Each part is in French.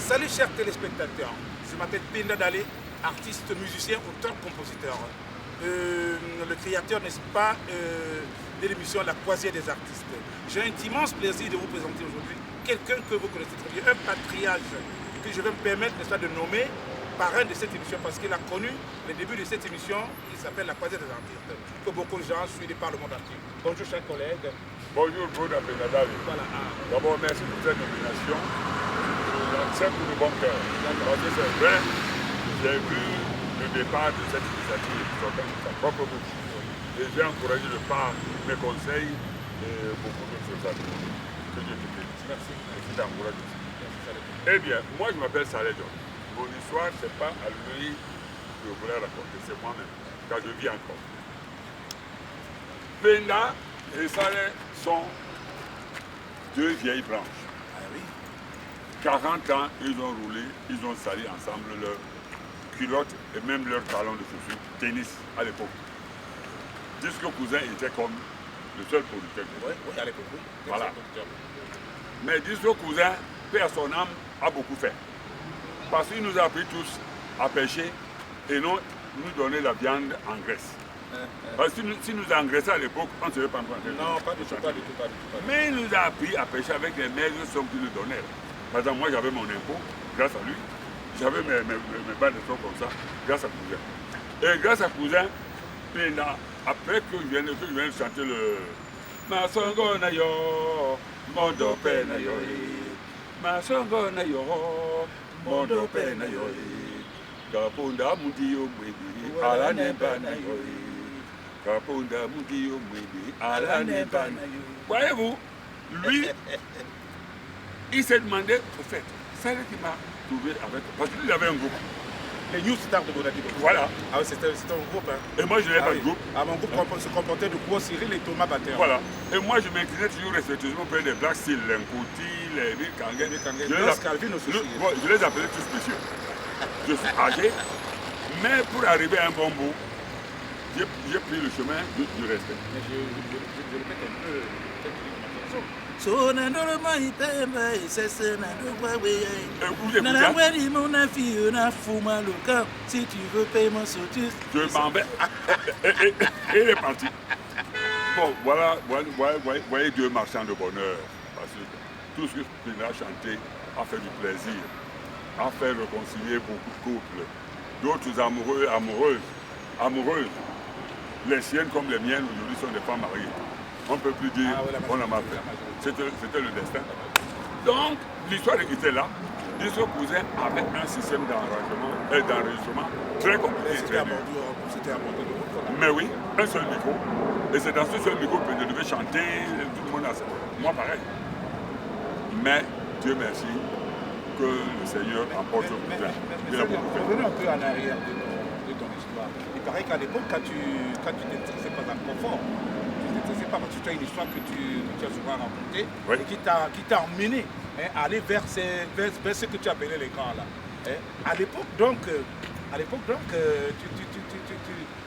Salut chers téléspectateurs, je m'appelle Penda Dalé, artiste, musicien, auteur, compositeur. Le créateur, n'est-ce pas, de l'émission La Croisière des artistes. J'ai un immense plaisir de vous présenter aujourd'hui quelqu'un que vous connaissez très bien, un patriarche que je vais me permettre, n'est-ce pas, de nommer parrain de cette émission parce qu'il a connu le début de cette émission qui s'appelle La Croisière des artistes, que beaucoup de gens suivent par le monde entier. Bonjour chers collègues. Bonjour Claude Benadal. Voilà. D'abord, merci pour cette nomination. Je l'accepte pour le bon cœur. Parce que c'est vrai, j'ai vu le départ de cette initiative sortant de sa propre bouche. Et j'ai encouragé de par mes conseils et beaucoup d'autres amis. Que Dieu te bénisse. Merci. Merci d'encourager aussi. Eh bien, moi je m'appelle Saleh John. Mon histoire, ce n'est pas à lui que je voulais raconter, c'est moi-même, car je vis encore. Penda et Saleh sont deux vieilles branches. Ah oui. 40 ans, ils ont roulé, ils ont sali ensemble leurs culottes et même leurs talons de chaussures, tennis à l'époque. Disco Cousin était comme le seul producteur. Oui, à l'époque, oui. Voilà. Mais Disco Cousin, paix à son âme, a beaucoup fait. Parce qu'il nous a appris tous à pêcher et non nous donner la viande en graisse. Parce que si nous engraissait à l'époque, on ne serait pas en train de. Non, pas du tout. Mais il nous a appris à pêcher avec les maigres sommes qu'il nous donnait. Par exemple, moi j'avais mon impôt, grâce à lui. J'avais mes balles de son comme ça, grâce à Cousin. Et grâce à Cousin, après que je vienne de chanter le Masongo na yo, mondo pe na yo, Masongo na yo, mondo pe na yo, Kapunda mudio mwebi, ala nemba na yo, Kapunda mudio mwebi, ala nemba na yo. Voyez-vous, lui, il s'est demandé, au fait, c'est lui qui m'a trouvé avec. Parce qu'il avait un groupe. Les New Stars de Bonadigo. Voilà. Ah oui, c'était un groupe. Hein. Et moi, je n'avais pas de groupe. Ah, mon groupe se comportait de Gros Cyril et Thomas Batter. Voilà. Et moi, je m'inclinais toujours respectueusement auprès des Black Steel, les Nkouti, les Bill Kangen. Je les appelais tous spéciaux. Je suis âgé, mais pour arriver à un bon bout, j'ai pris le chemin du respect. Mais je répète un peu cette chanson. So na ndolo mai pemba isese na ndogwa weye. Vous écoutez? Na wadi mon affaire na fuma local. Si tu veux payer mon sautus. Je m'en vais. Et il est parti. Bon, voilà, voyez deux marchands de bonheur. Parce que tout ce que Penda a chanté a fait du plaisir, a fait réconcilier beaucoup de couples. D'autres amoureux, amoureuses. Les siennes comme les miennes aujourd'hui sont des femmes mariées. On ne peut plus dire on a mal fait. C'était le destin. Donc, l'histoire était là. Disco Cousin avait un système d'enregistrement très compliqué. C'était abordé de route. Mais oui, un seul micro. Et c'est dans ce seul micro que je devais chanter, tout le monde a ça. Moi pareil. Mais Dieu merci que le Seigneur emporte le cousin. Revenons un peu en arrière de ton histoire. Il paraît qu'à l'époque, quand tu t'intéressais pas dans le confort, c'est pas parce que tu as une histoire que tu as souvent racontée, oui. Et qui t'a emmené à aller vers ce que tu appelais les grands là. À l'époque donc,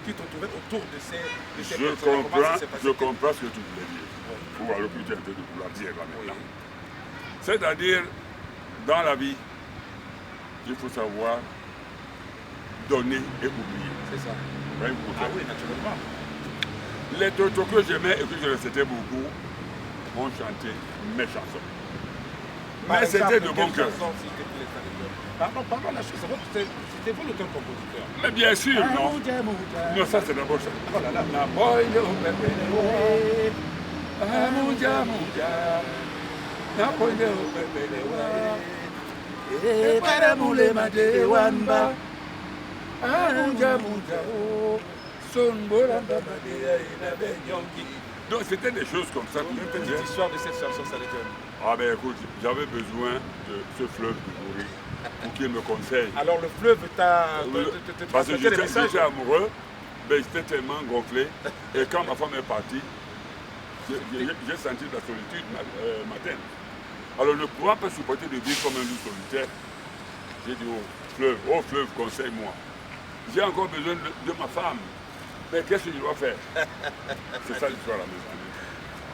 tu te trouvais autour de ces personnes. Je comprends ce que tu voulais dire. Ou alors que tu es en train de vouloir dire là maintenant. Oui. C'est-à-dire, dans la vie, il faut savoir donner et oublier. C'est ça. Oui, ah oui, naturellement. Les totos que j'aimais et que je respectais beaucoup ont chanté mes chansons. Mais c'était de bon cœur. Pardon, la chose, c'était vous l'auteur-compositeur. Mais bien sûr, non. Non, ça c'est d'abord ça. Oh là là. Donc c'était des choses comme ça. Une petite histoire de cette chanson, ça les donne. Ah ben écoute, j'avais besoin de ce fleuve de Bourri pour qu'il me conseille. Alors le fleuve t'a parce que j'étais amoureux, mais j'étais tellement gonflé. Et quand ma femme est partie, j'ai senti de la solitude matin. Alors ne pouvant pas supporter de vivre comme un loup solitaire, j'ai dit oh fleuve, conseille-moi. J'ai encore besoin de ma femme. Mais qu'est-ce que je dois faire? C'est ça l'histoire à la maison.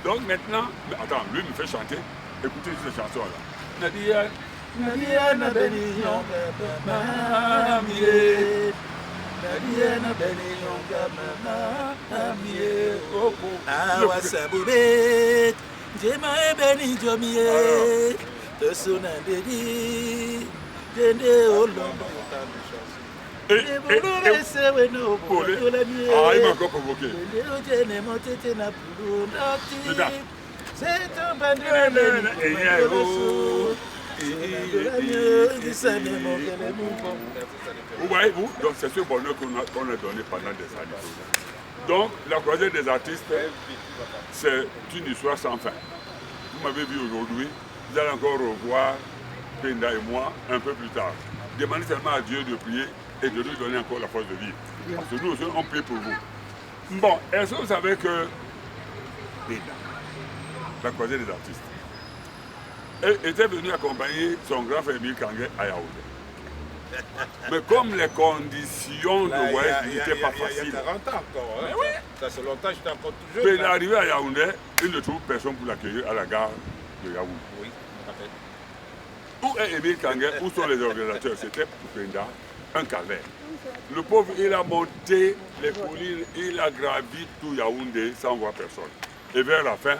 Donc maintenant, attends, lui me fait chanter, écoutez ces chansons-là. Il m'a dit, Nadiana Beni Yonga Mamie. Nadiana Beni Yonga Mamie. Awa Sabube. Jema Beni Jomie. Tosuna Dedi. Dende Olombo. Ah, il m'a encore provoqué. Vous voyez, vous, donc c'est ce bonheur qu'on a donné pendant des années. Donc, la croisée des artistes, c'est une histoire sans fin. Vous m'avez vu aujourd'hui, vous allez encore revoir Penda et moi un peu plus tard. Demandez seulement à Dieu de prier et de nous donner encore la force de vivre. Parce que nous aussi, on prie pour vous. Bon, est-ce que vous savez que Penda, la croisée des artistes, était venu accompagner son grand frère Émile Kangué à Yaoundé. Mais comme les conditions de voyage n'étaient pas faciles. Il y a 40 ans encore. Hein. Oui. Ça c'est longtemps, j'étais encore tout jeune. Mais il est arrivé à Yaoundé, il ne trouve personne pour l'accueillir à la gare de Yaoundé. Oui, parfait. Où est Émile Kangué? Où sont les organisateurs? C'était pour Penda un calvaire. Le pauvre, il a monté les collines, il a gravi tout Yaoundé sans voir personne. Et vers la fin,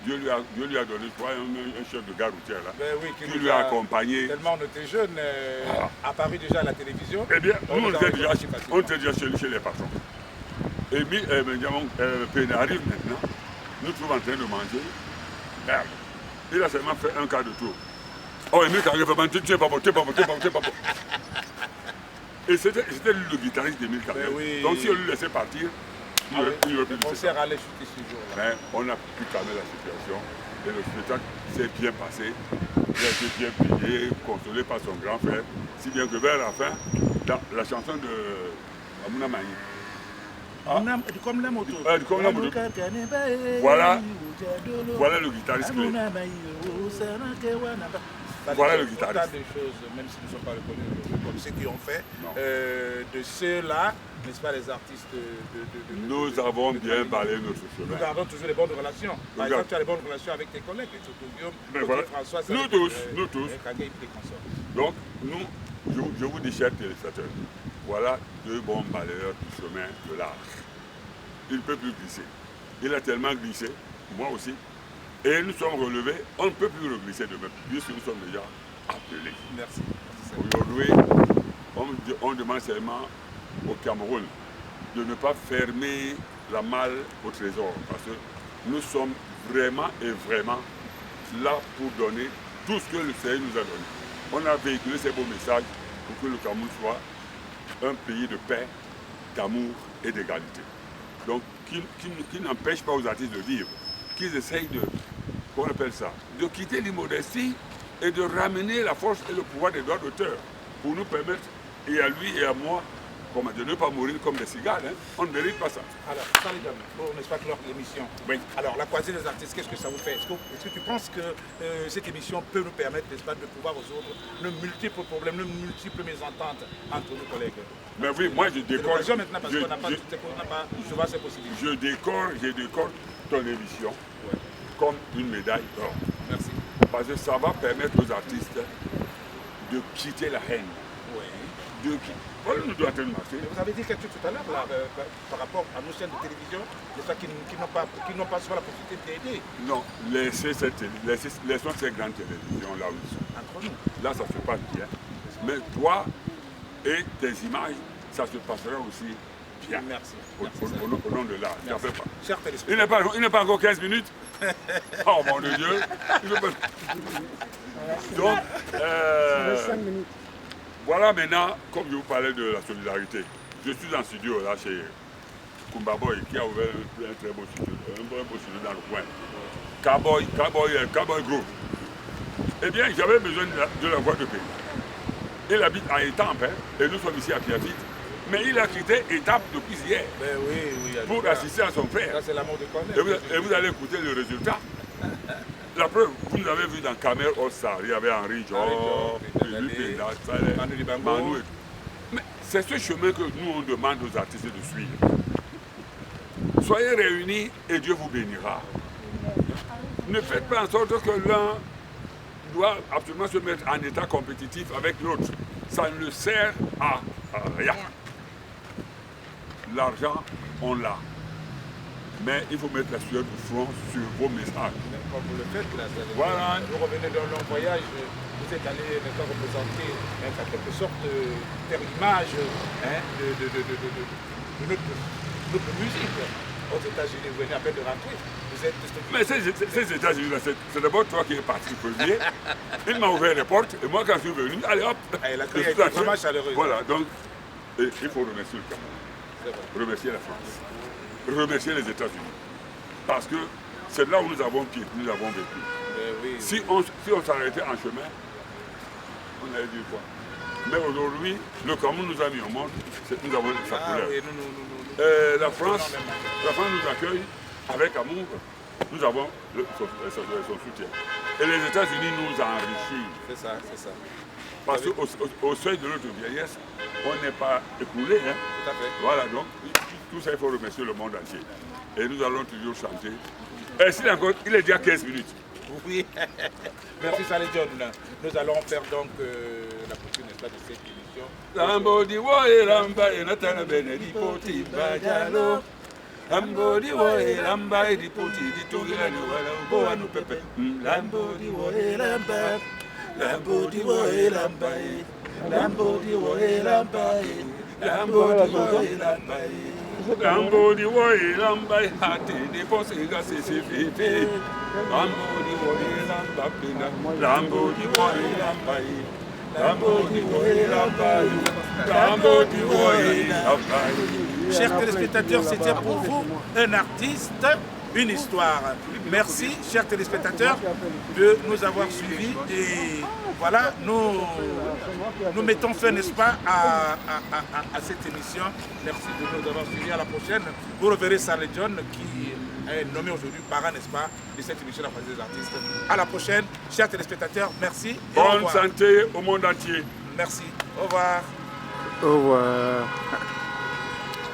Dieu lui a donné un chef de gare routière là, Ben oui, qui lui a accompagné. Tellement on était jeunes, apparu déjà à la télévision. Eh bien, nous on était déjà chez les patrons. Et Penda arrive maintenant, nous trouvons en train de manger. Merde. Il a seulement fait un quart de tour. Oh, Émile Kangué fait mentir, tu es pas bon. Et c'était le guitariste d'Émile Kangué. Ben oui. Donc si on lui laissait partir, il aurait pu le concert allait chuter ce jour-là. Mais on a pu calmer la situation et le spectacle s'est bien passé. Il a été bien payé, consolé par son grand frère, si bien que vers la fin, la chanson de Amouna Mani. Comme la moto. Comme la moto. Voilà le guitariste clé. Voilà le guitariste. Autant de choses, même si nous ne sommes pas reconnus comme ceux qui ont fait, de ceux-là, n'est-ce pas, les artistes Nous avons bien balayé notre chemin. Nous gardons toujours les bonnes relations. Par exemple, tu as les bonnes relations avec tes collègues, surtout Guillaume, voilà. François. Nous tous. Donc, je vous dis, chers téléspectateurs, voilà deux bons balayeurs du chemin de l'art. Il ne peut plus glisser. Il a tellement glissé, moi aussi. Et nous sommes relevés, on ne peut plus reglisser demain, puisque nous sommes déjà appelés. Merci. Aujourd'hui, on demande seulement au Cameroun de ne pas fermer la malle au trésor, parce que nous sommes vraiment là pour donner tout ce que le Seigneur nous a donné. On a véhiculé ces beaux messages pour que le Cameroun soit un pays de paix, d'amour et d'égalité. Donc, qui n'empêche pas aux artistes de vivre, qu'ils essayent de quitter l'immodestie et de ramener la force et le pouvoir des droits d'auteur pour nous permettre, et à lui et à moi, de ne pas mourir comme des cigales. Hein. On ne mérite pas ça. Alors, Salidam, n'est-ce pas, clore l'émission. Oui. Alors, la croisée des artistes, qu'est-ce que ça vous fait? Est-ce que tu penses que cette émission peut nous permettre, n'est-ce pas, de pouvoir résoudre nos multiples problèmes, nos multiples mésententes entre nos collègues? Mais oui, moi je décore. Maintenant, parce qu'on n'a pas souvent ces possibilités. Je décore ton émission comme une médaille d'or. Merci. Parce que ça va permettre aux artistes de quitter la haine. Oui. Voilà, nous doit marcher. Vous avez dit quelque chose tout à l'heure par rapport à nos chaînes de télévision, qui n'ont pas souvent la possibilité d'aider. Non, laissons ces grandes télévisions là où ils sont. Entre nous. Là, ça se passe bien. Mais toi et tes images, ça se passera aussi bien. Merci. Au nom de l'art. Tu n'en fais pas. Chers téléspectateurs. Il n'est pas encore 15 minutes. Oh mon Dieu. Donc, voilà maintenant, comme je vous parlais de la solidarité, je suis en studio là chez Kumbaboy qui a ouvert un très beau studio, dans le coin. Cowboy Group. Eh bien, j'avais besoin de la voix de pays. Il habite à Étampes, hein, et nous sommes ici à Pierrefitte. Mais il a quitté Étampes depuis hier pour assister à son frère. Là, c'est l'amour de connaître. Et vous allez écouter le résultat. La preuve, vous nous avez vu dans Camer All Star, il y avait Henri Dior, Manu et tout. Mais c'est ce chemin que nous on demande aux artistes de suivre. Soyez réunis et Dieu vous bénira. Ne faites pas en sorte que l'un doit absolument se mettre en état compétitif avec l'autre. Ça ne le sert à rien. L'argent, on l'a. Mais il faut mettre la sueur du front sur vos messages. Comme vous le faites, là, Voilà. vous revenez d'un long voyage, vous êtes allé représenter en quelque sorte faire l'image de notre musique. Aux États-Unis, vous venez à peine de rentrer. Vous êtes... Mais ces États-Unis, c'est d'abord toi qui es parti premier. Il m'a ouvert les portes et moi, quand je suis venu, allez hop. Et la crise est vraiment chaleureuse. Voilà, donc il faut remercier le Cameroun, remercier la France, remercier les États-Unis. Parce que c'est là où nous avons vécu. Oui, si on s'arrêtait en chemin, on allait dire quoi? Mais aujourd'hui, le Cameroun nous a mis au monde, nous avons sa couleur. Oui, la France nous accueille avec amour, nous avons son soutien. Et les États-Unis nous enrichissent. C'est ça, c'est ça. Parce qu'au seuil de notre vieillesse, on n'est pas écoulé. Hein? Tout à fait. Voilà, donc tout ça, il faut remercier le monde entier. Et nous allons toujours chanter. Et s'il encore, il est déjà 15 minutes. Oui, merci Saleh John. Nous allons faire donc la prochaine étape de cette émission. Lambodi woe lamba e natana bene di poti bajalo. Lambodi woe lamba e di poti di tugila ni wala ubo anu pepe. Lambodi woe lamba. Lambodi woe lamba e. Lambodi woe lamba e. Lambodi woe lamba e. Lambodi woe lamba e hati di posinga sisi fifi. Lambodi woe lamba pina. Lambodi woe lamba e. Chers téléspectateurs, c'était pour vous un artiste, une histoire. Merci, chers téléspectateurs, de nous avoir suivis. Et voilà, nous mettons fin, n'est-ce pas, à cette émission. Merci de nous avoir suivis. À la prochaine. Vous reverrez Saleh John qui est nommé aujourd'hui parrain, n'est-ce pas, de cette émission La Place des artistes. À la prochaine, chers téléspectateurs, merci. Bonne santé au monde entier. Merci. Au revoir. Au revoir.